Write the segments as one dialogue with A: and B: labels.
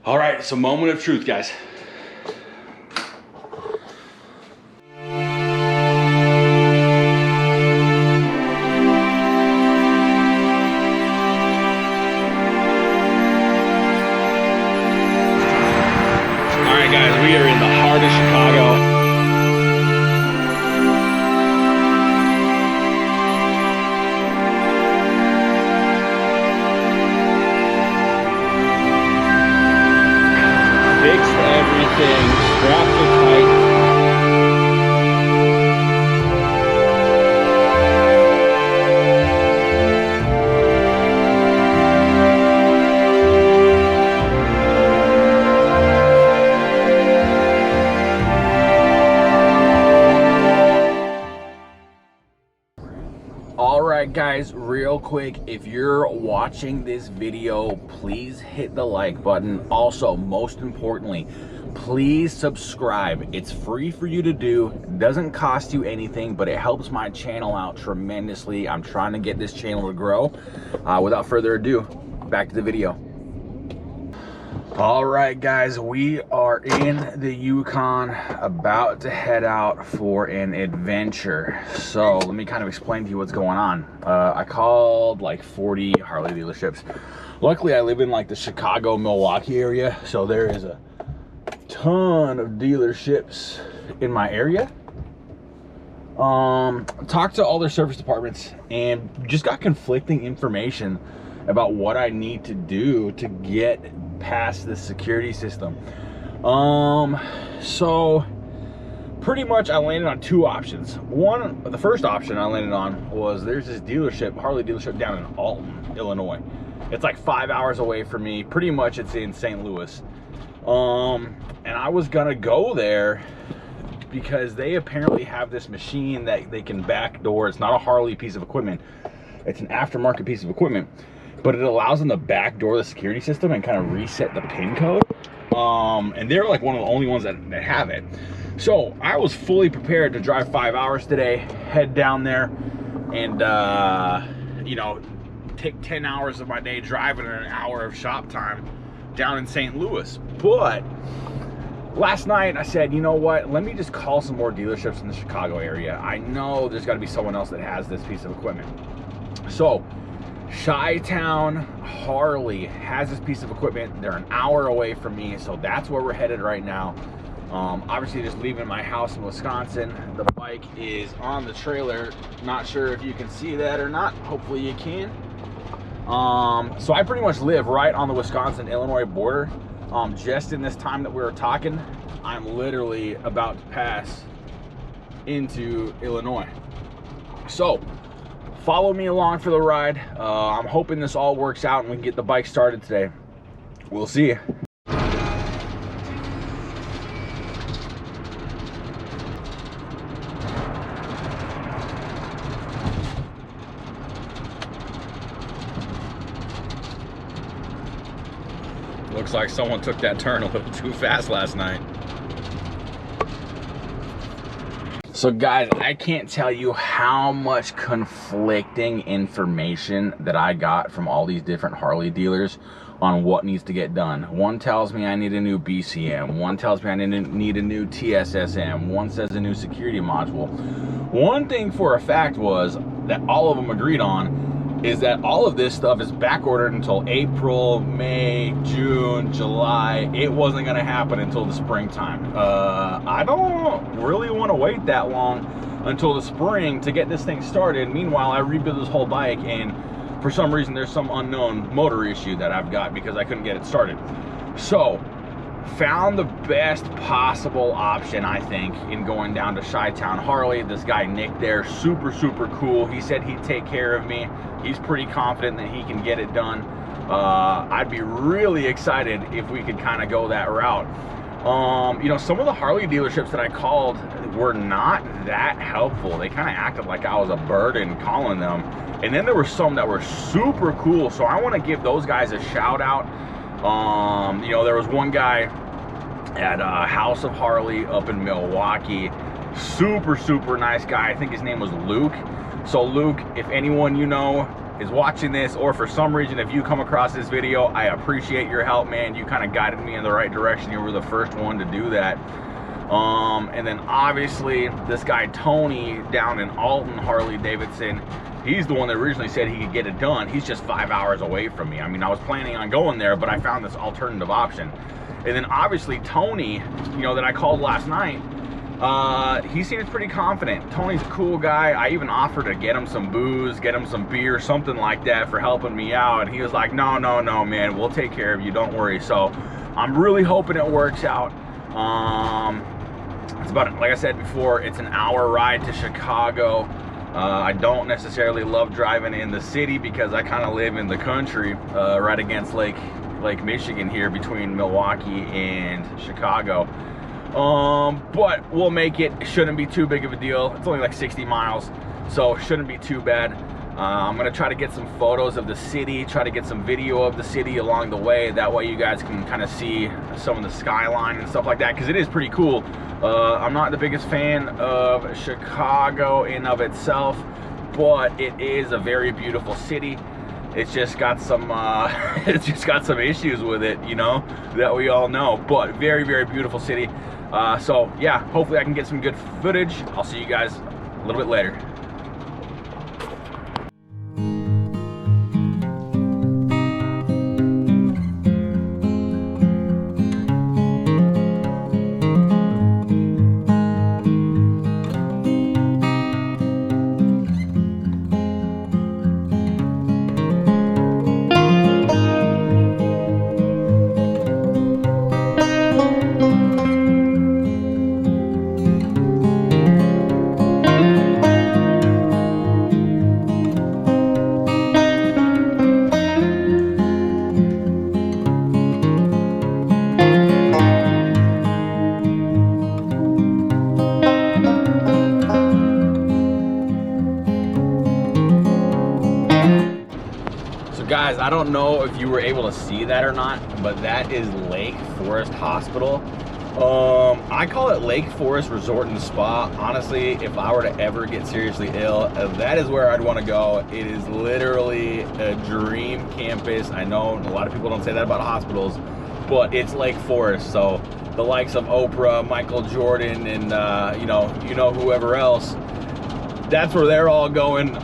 A: All right, so moment of truth, guys. All right, guys, we are in the heart of Chicago. Fixed everything, straps are tight. All right, guys, real quick, if you're watching this video, please hit the like button. Also, most importantly, please subscribe. It's free for you to do, doesn't cost you anything, but it helps my channel out tremendously. I'm trying to get this channel to grow. Without further ado, back to the video. All right, guys, we are in the Yukon, about to head out for an adventure. So let me kind of explain to you what's going on. I called like 40 Harley dealerships. Luckily, I live in like the Chicago, Milwaukee area, so there is a ton of dealerships in my area. Talked to all their service departments and just got conflicting information about what I need to do to get past the security system. So pretty much I landed on two options. The first option I landed on was there's this dealership, Harley dealership down in Alton, Illinois. It's like 5 hours away from me. Pretty much it's in St. Louis. And I was gonna go there because they apparently have this machine that they can backdoor. It's not a Harley piece of equipment. It's an aftermarket piece of equipment, but it allows them to backdoor the security system and kind of reset the PIN code. And they're like one of the only ones that have it. So I was fully prepared to drive 5 hours today, head down there, and you know, take 10 hours of my day driving and an hour of shop time down in St. Louis. But last night I said, you know what, let me just call some more dealerships in the Chicago area. I know there's got to be someone else that has this piece of equipment. So Shytown Harley has this piece of equipment. They're an hour away from me, so that's where we're headed right now. Obviously just leaving my house in Wisconsin. The bike is on the trailer. Not sure if you can see that or not. Hopefully you can. So I pretty much live right on the Wisconsin-Illinois border. Just in this time that we were talking, I'm literally about to pass into Illinois. So follow me along for the ride. I'm hoping this all works out and we can get the bike started today. We'll see. Looks like someone took that turn a little too fast last night. So guys, I can't tell you how much conflicting information that I got from all these different Harley dealers on what needs to get done. One tells me I need a new BCM. One tells me I need a new TSSM. One says a new security module. One thing for a fact was that all of them agreed on is that all of this stuff is back ordered until April, May, June, July. It wasn't gonna happen until the springtime. I don't really wanna wait that long until the spring to get this thing started. Meanwhile, I rebuilt this whole bike and for some reason there's some unknown motor issue that I've got because I couldn't get it started. So, found the best possible option, I think, in going down to Shytown Harley. This guy Nick there, super cool. He said he'd take care of me. He's pretty confident that he can get it done. I'd be really excited if we could kind of go that route. You know, some of the Harley dealerships that I called were not that helpful. They kind of acted like I was a burden calling them. And then there were some that were super cool, so I want to give those guys a shout out. You know, there was one guy at House of Harley up in Milwaukee, super nice guy. I think his name was Luke. So Luke, if anyone you know is watching this, or for some reason if you come across this video, I appreciate your help, man. You kind of guided me in the right direction. You were the first one to do that. And then obviously this guy Tony down in Alton, Harley-Davidson, he's the one that originally said he could get it done. He's just 5 hours away from me. I mean, I was planning on going there, but I found this alternative option. And then obviously Tony, you know, that I called last night, he seems pretty confident. Tony's a cool guy. I even offered to get him some booze, get him some beer, something like that for helping me out. And he was like, no, man, we'll take care of you, don't worry. So I'm really hoping it works out. It's about, like I said before, it's an hour ride to Chicago. I don't necessarily love driving in the city because I kind of live in the country, right against Lake Michigan here between Milwaukee and Chicago. But we'll make it. It shouldn't be too big of a deal. It's only like 60 miles, so it shouldn't be too bad. I'm gonna try to get some photos of the city, try to get some video of the city along the way. That way you guys can kind of see some of the skyline and stuff like that, because it is pretty cool. I'm not the biggest fan of Chicago in of itself, but it is a very beautiful city. It's just got some it's just got some issues with it, you know, that we all know. But very, very beautiful city. So yeah, hopefully I can get some good footage. I'll see you guys a little bit later. Guys, I don't know if you were able to see that or not, but that is Lake Forest Hospital. I call it Lake Forest Resort and Spa. Honestly, if I were to ever get seriously ill, that is where I'd want to go. It is literally a dream campus. I know a lot of people don't say that about hospitals, but it's Lake Forest. So the likes of Oprah, Michael Jordan, and you know whoever else, that's where they're all going.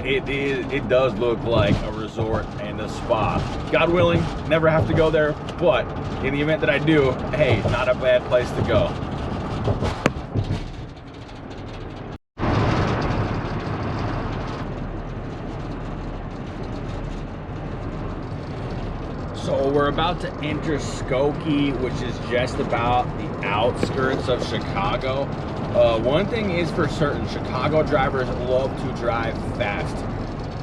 A: It does look like a resort and a spa. God willing, never have to go there, but in the event that I do, hey, not a bad place to go. So we're about to enter Skokie, which is just about the outskirts of Chicago. One thing is for certain, Chicago drivers love to drive fast.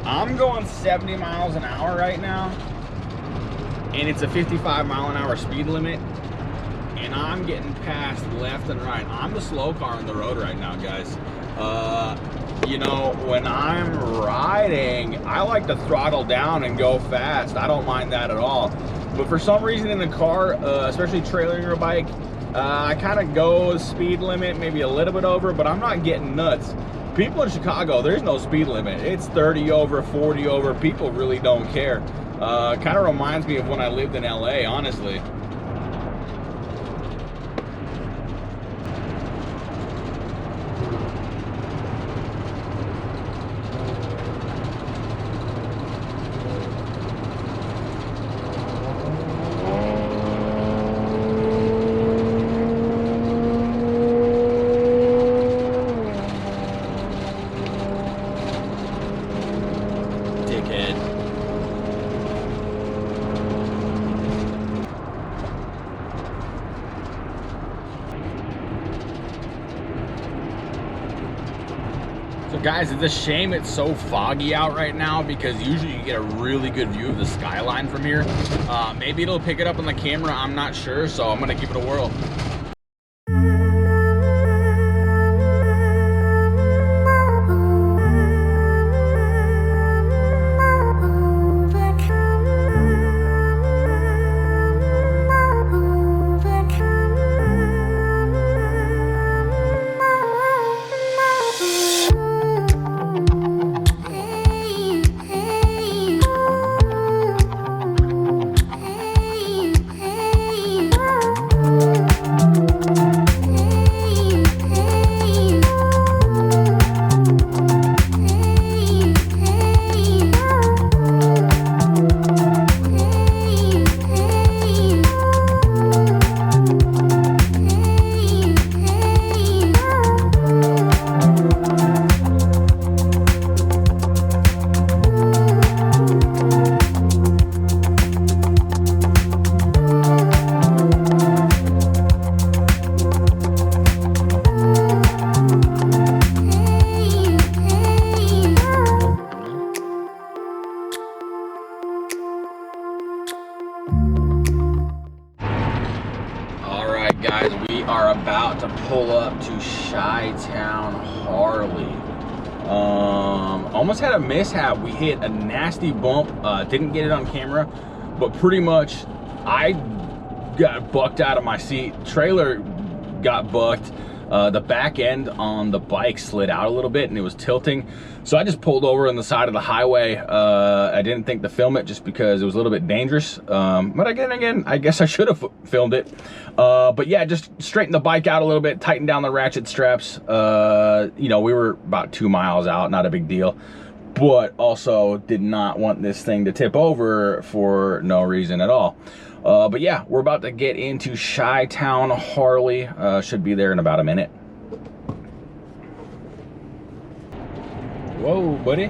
A: I'm going 70 miles an hour right now, and it's a 55 mile an hour speed limit, and I'm getting passed left and right. I'm the slow car on the road right now, guys. You know, when I'm riding, I like to throttle down and go fast. I don't mind that at all. But for some reason in the car, especially trailering a bike, I kind of go speed limit, maybe a little bit over, but I'm not getting nuts. People in Chicago, there's no speed limit. It's 30 over, 40 over. People really don't care. Kind of reminds me of when I lived in LA, honestly. So guys, it's a shame it's so foggy out right now, because usually you get a really good view of the skyline from here. Maybe it'll pick it up on the camera, I'm not sure, so I'm gonna give it a whirl. guys, we are about to pull up to Shytown Harley. Almost had a mishap. We hit a nasty bump. Didn't get it on camera, but pretty much I got bucked out of my seat. Trailer got bucked. The back end on the bike slid out a little bit and it was tilting. So I just pulled over on the side of the highway. I didn't think to film it just because it was a little bit dangerous. But again, I guess I should have filmed it. But yeah, just straightened the bike out a little bit, tightened down the ratchet straps. You know, we were about 2 miles out, not a big deal. But also did not want this thing to tip over for no reason at all. But yeah, we're about to get into Shytown Harley. Should be there in about a minute. Whoa, buddy.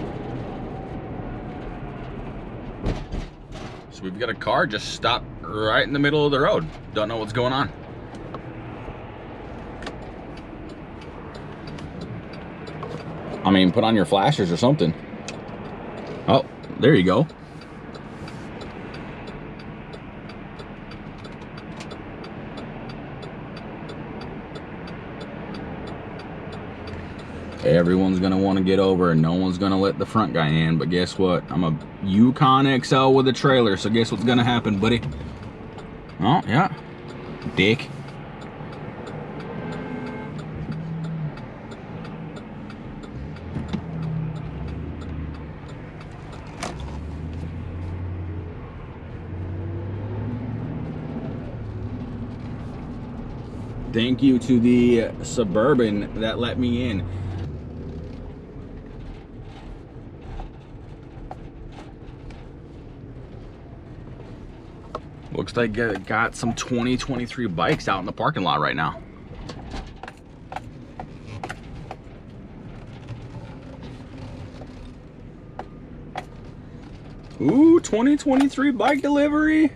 A: So we've got a car just stopped right in the middle of the road. Don't know what's going on. I mean, put on your flashers or something. Oh, there you go. Everyone's gonna want to get over and no one's gonna let the front guy in, but guess what? I'm a Yukon XL with a trailer, so guess what's gonna happen, buddy? Oh, yeah. Dick. Thank you to the Suburban that let me in. Looks like I got some 2023 bikes out in the parking lot right now. Ooh, 2023 bike delivery.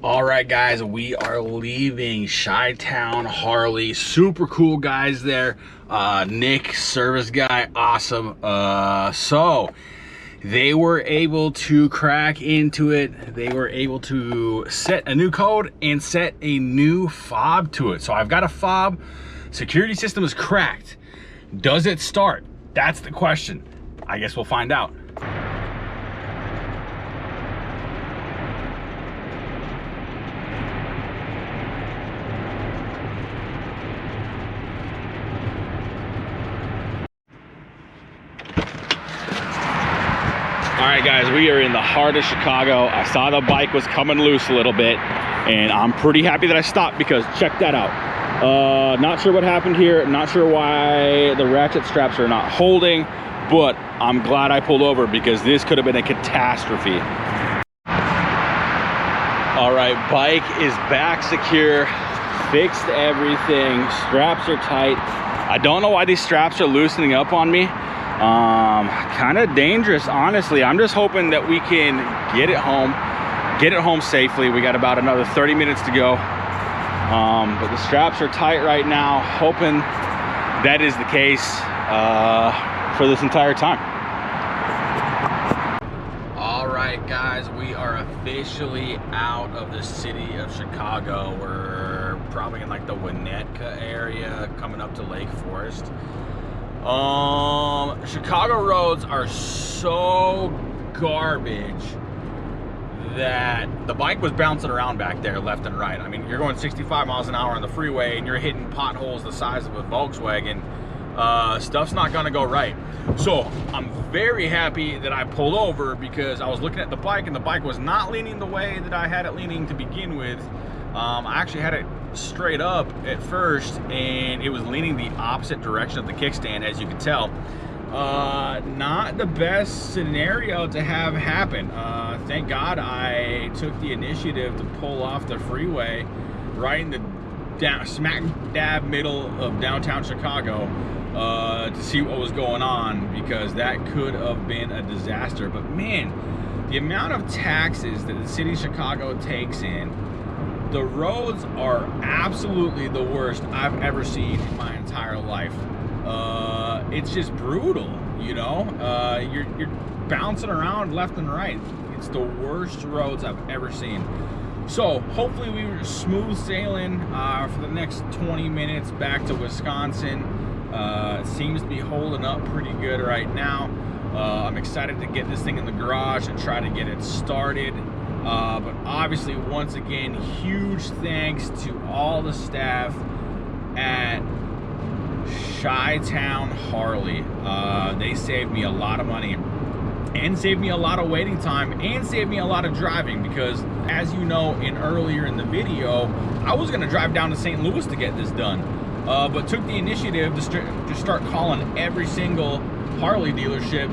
A: All right, guys, we are leaving Shytown Harley. Super cool guys there. Nick, service guy, awesome. So they were able to crack into it. They were able to set a new code and set a new fob to it. So I've got a fob. Security system is cracked. Does it start? That's the question. I guess we'll find out. All right, guys, we are in the heart of Chicago. I saw the bike was coming loose a little bit, and I'm pretty happy that I stopped because check that out. Not sure what happened here. Not sure why the ratchet straps are not holding, but I'm glad I pulled over because this could have been a catastrophe. All right, bike is back secure, fixed everything, straps are tight. I don't know why these straps are loosening up on me. Kind of dangerous, honestly. I'm just hoping that we can get it home safely. We got about another 30 minutes to go. But the straps are tight right now, hoping that is the case for this entire time. All right, guys, we are officially out of the city of Chicago. We're probably in like the Winnetka area, coming up to Lake Forest. Chicago roads are so garbage that the bike was bouncing around back there left and right. I mean, you're going 65 miles an hour on the freeway and you're hitting potholes the size of a Volkswagen. Stuff's not gonna go right. So I'm very happy that I pulled over because I was looking at the bike and the bike was not leaning the way that I had it leaning to begin with. I actually had it straight up at first and it was leaning the opposite direction of the kickstand, as you can tell. Not the best scenario to have happen. Thank God I took the initiative to pull off the freeway right in the smack dab middle of downtown Chicago to see what was going on, because that could have been a disaster. But man, the amount of taxes that the city of Chicago takes in the roads are absolutely the worst I've ever seen in my entire life. It's just brutal, you know. You're bouncing around left and right. It's the worst roads I've ever seen. So hopefully we were smooth sailing for the next 20 minutes back to Wisconsin. It seems to be holding up pretty good right now. I'm excited to get this thing in the garage and try to get it started. But obviously, once again, huge thanks to all the staff at Shytown Harley. They saved me a lot of money and saved me a lot of waiting time and saved me a lot of driving, because as you know, earlier in the video, I was gonna drive down to St. Louis to get this done, but took the initiative to start calling every single Harley dealership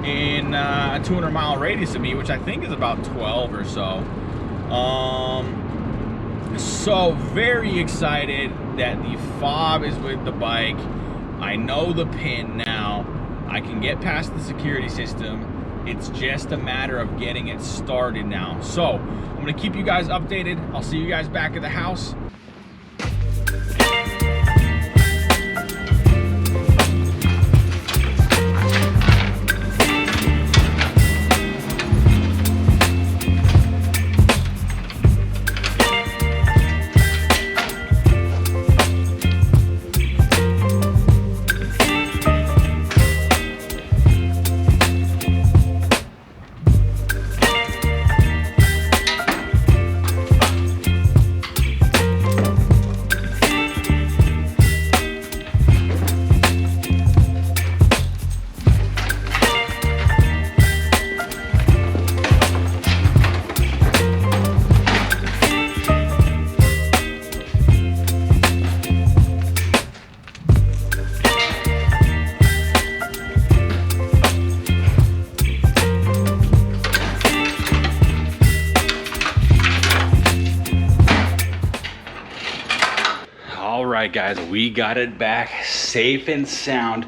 A: in a 200-mile radius of me, which I think is about 12 or so. So very excited that the fob is with the bike. I know the pin now. I can get past the security system. It's just a matter of getting it started now. So I'm gonna keep you guys updated. I'll see you guys back at the house. Alright guys, we got it back safe and sound.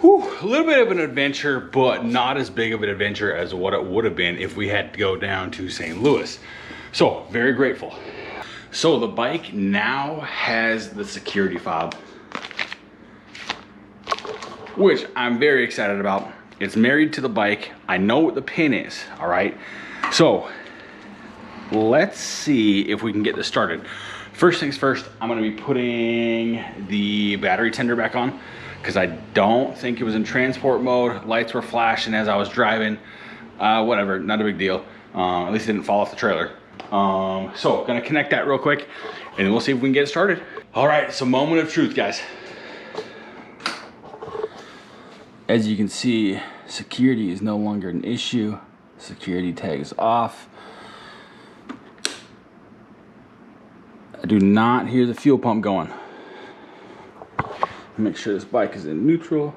A: Whew, a little bit of an adventure, but not as big of an adventure as what it would have been if we had to go down to St. Louis. So, very grateful. So the bike now has the security fob, which I'm very excited about. It's married to the bike. I know what the pin is, all right? So let's see if we can get this started. First things first, I'm gonna be putting the battery tender back on, because I don't think it was in transport mode. Lights were flashing as I was driving. Whatever, not a big deal. At least it didn't fall off the trailer. So gonna connect that real quick and we'll see if we can get it started. All right, so moment of truth, guys. As you can see, security is no longer an issue. Security tag is off. I do not hear the fuel pump going. Make sure this bike is in neutral.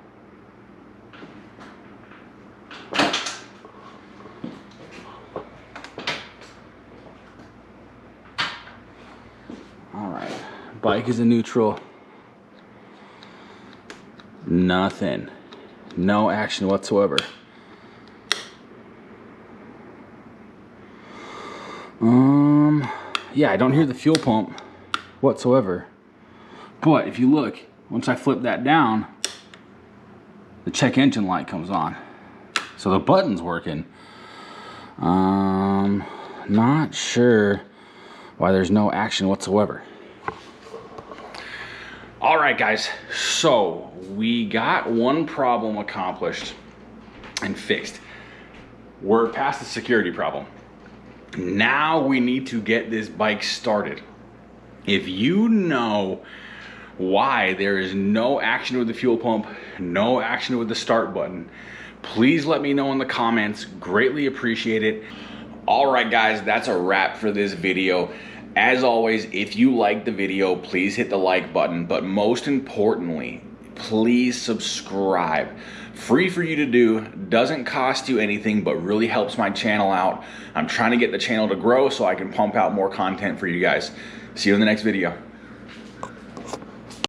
A: All right, bike is in neutral. Nothing, no action whatsoever. Yeah, I don't hear the fuel pump whatsoever. But if you look, once I flip that down, the check engine light comes on. So the button's working. Not sure why there's no action whatsoever. All right, guys, so we got one problem accomplished and fixed. We're past the security problem. Now we need to get this bike started. If you know why there is no action with the fuel pump, no action with the start button, please let me know in the comments. Greatly appreciate it. All right, guys, that's a wrap for this video. As always, if you like the video, please hit the like button, but most importantly, please subscribe. Free for you to do, doesn't cost you anything, but really helps my channel out. I'm trying to get the channel to grow so I can pump out more content for you guys. See you in the next video.